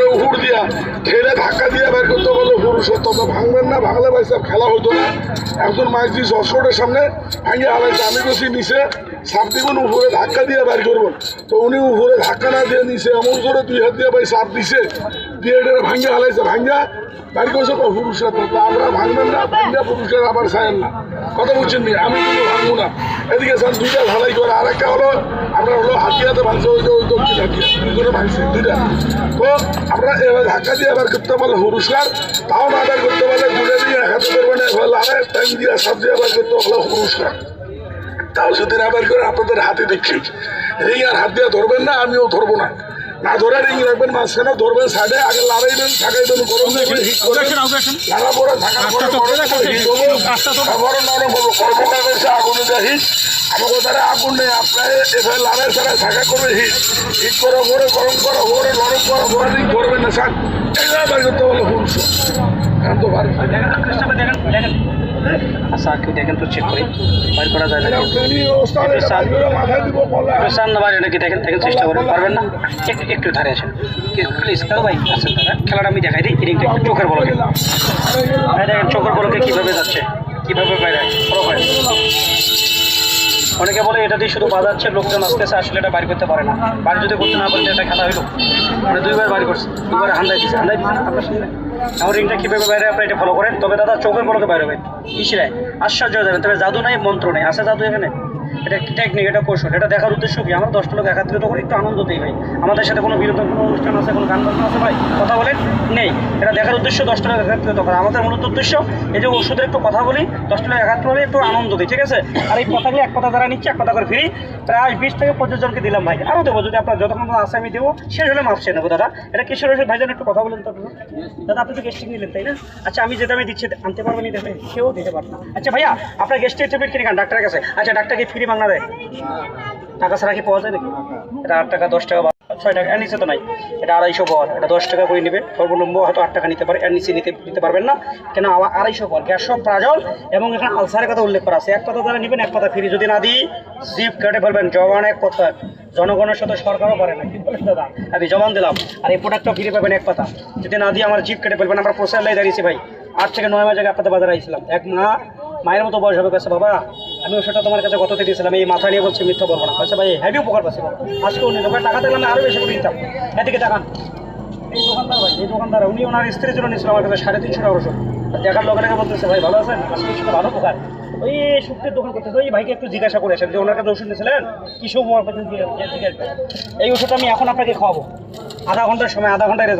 ওটা উহুড় দিয়া ঠেলে ধাক্কা দিয়ে বের করতে বলে পুরুষের তত ভাঙবেন না, ভাঙলে ভাই সাহেব খেলা হতো না। একজন মাইজি অস্কটের সামনে ভাঙে আলাইছে, আমি বসি নিচে সাপ দিবেন, উপরে ধাক্কা দিয়ে বের করবেন। তো উনি উপরে ধাক্কা না দিয়ে নিচে এমন করে 2 হাত দিয়ে ভাই সাপ দিছে, দিয়ে এটা ভাঙে আলাইছে, ভাঙ্গা বের করছে তো পুরুষের। তো আমরা ভাঙবেন না, ভাঙ্গা পুরুষের আবার চাইেন না, কথা বলছেন নি, আমি কিন্তু ভাঙবো না। এদিকে স্যার 2টা ঢালাই করে, আর একটা হলো আপনার হলো হাতিয়াতে ভাঙছে, ওই যে ওই দক্ষিণ হাতিয়া 2 করে ভাঙছে 2টা। তো আমরা এবার ধাক্কা দিয়ে এবার করতে পারলে পুরস্কার, তাও না আবার করতে পারলে ঘুরে দিয়ে হাতে ধরবেন, এবার লাড়ে টাইম দিয়ে সব দিয়ে আবার করতে হলো পুরস্কার। তাও যদি না বের করে আপনাদের হাতে দেখছি, রিং আর হাত দিয়ে ধরবেন না, আমিও ধরবো না, না ধরে রিং রাখবেন মাঝখানে, ধরবেন সাইডে, আগে লাড়াইবেন, ঠাকাইবেন, গরম দেখে হিট করবেন, লাড়া পরে ঢাকা পরে নরম হবো, কর্মটা করছে আগুনে দেয় হিট, আমাকে তারা আগুন নেই, আপনার এভাবে লাড়াই ছাড়া ঢাকা করবে হিট, হিট করো ভরে, গরম করো ভরে, নরম করো ভরে, রিং ধরবেন না স্যার, এগুলো বের করতে বলো পুরুষ। এখন তো পারি আচ্ছা কি দেখেন তো চেক করি, বাইর করা যায় না চান না বাইরে নাকি, দেখেন দেখেন চেষ্টা করেন, পারবেন না একটু ধারে আসেন প্লিজ কারো ভাই। আচ্ছা দাদা খেলাটা আমি দেখাই দিই, রিংটা একটু চোখের বলকে, দেখেন চোখের বলকে কীভাবে যাচ্ছে, কীভাবে বাইরে ফলো করেন। অনেকে বলে এটা দিয়ে শুধু বাজাচ্ছে, লোকজন আসতেছে, আসলে এটা বাইর করতে পারে না। বাইরে যদি করতে না পারে এটা খেলা হইলো, মানে 2বার বাইর করছে, 2বার হান্দাই দিচ্ছে আপনার সামনে। আমার রিংটা কীভাবে বাইরে আপনি এটা ফলো করেন। তবে দাদা চোখের বলকে বাইরে হবে, ইশারায় আশ্চর্য হয়ে যাবেন। তবে জাদু নাই, মন্ত্র নেই, আছে জাদু এখানে, এটা টেকনিক, এটা কৌশল। এটা দেখার উদ্দেশ্য কি, আমরা 10টা লোক একাত্রিত করে একটু আনন্দ দিই ভাই। আমাদের সাথে কোনো বিনোদন, কোনো অনুষ্ঠান আছে, কোনো গান বাজনা আছে ভাই, কথা বলেন নেই। এটা দেখার উদ্দেশ্য 10টা লোক একাত্রিত করা, আমাদের মূলত উদ্দেশ্য এই যে ওষুধের একটু কথা বলি, 10টা লোক একাত্রিত হলে একটু আনন্দ দিই, ঠিক আছে। আর এই কথাগুলি এক কথা যারা নিচ্ছে, এক কথা করে ফ্রি, প্রায় 20 থেকে 25 জনকে দিলাম ভাই, আরও দেবো যদি আপনার যতক্ষণ আছে আমি দেবো, শেষ হলে মাপ চেয়ে নেবো। দাদা এটা কিশোর ভাইজান একটু কথা বলেন তো দাদা, আপনি তো গেস্টিং নিলেন তাই না? আচ্ছা আমি যেটা আমি দিচ্ছি আনতে পারবেন, দেখেন কেউ দিতে পারবেন না। আচ্ছা ভাইয়া আপনার গেস্টের টিকিট কিনে খান ডাক্তারের কাছে। আচ্ছা ডাক্তারকে ফ্রি মাংনা দেয়, টাকা ছাড়া কি পাওয়া যায় নাকি? এটা 8 টাকা, 10 টাকা, 6 টাকা, এর নিচে তো নাই। এটা 250 বল, এটা 10 টাকা করে নেবে, সর্বনিম্ন হয়তো 8 টাকা নিতে পারে, এর নিচে নিতে পারবেন না। কেন 250 বল গ্যাস সব প্রাজল, এবং এখানে আলসারের কথা উল্লেখ করা আছে। এক কথা যারা নেবেন এক কথা ফ্রি, যদি না দিই জিপ কেটে ফেলবেন। জবান এক কথা, জনগণের সাথে সরকারও পারে না, কি বলেন দাদা, আমি জবান দিলাম। আর এই প্রোডাক্টটা ফ্রি পাবেন এক কথা, যদি না দিয়ে আমার জিপ কেটে ফেলবেন। আমরা প্রচার লাই দাঁড়িয়েছি ভাই, 8 থেকে 9 মাস আগে আপনাদের বাজারে আইছিলাম। এক মায়ের মতো বয়স হবে, কাছে বাবা আমি ওষুধটা তোমার কাছে গততে দিয়েছিলাম, এই মাথা নিয়ে বলছি, মিথ্যা বলবো না। কাছে ভাই হেভি উপকার পাচ্ছি, আজকেও নিয়ে তোমার টাকা থাকলে আমি আরও বেশি করে নিতাম। এদিকে দেখান এই দোকানদার ভাই, এই দোকানদার উনি ওনার স্ত্রীর জন্য নিয়েছিল আমার কাছে 350 টাকা ওষুধ। দেখার লোকের বলতেছে ভাই ভালো আছেন, আসলে সেটা ভালো উপকার। ওই শুক্তির দোকান করতেছে, ওই ভাইকে একটু জিজ্ঞাসা করে আসেন যে ওনার কাছে ওষুধ নিয়েছিলেন কি সব, এই ওষুধটা আমি এখন আপনাকে খাওয়াবো, আধা ঘন্টার সময়, আধা ঘন্টায়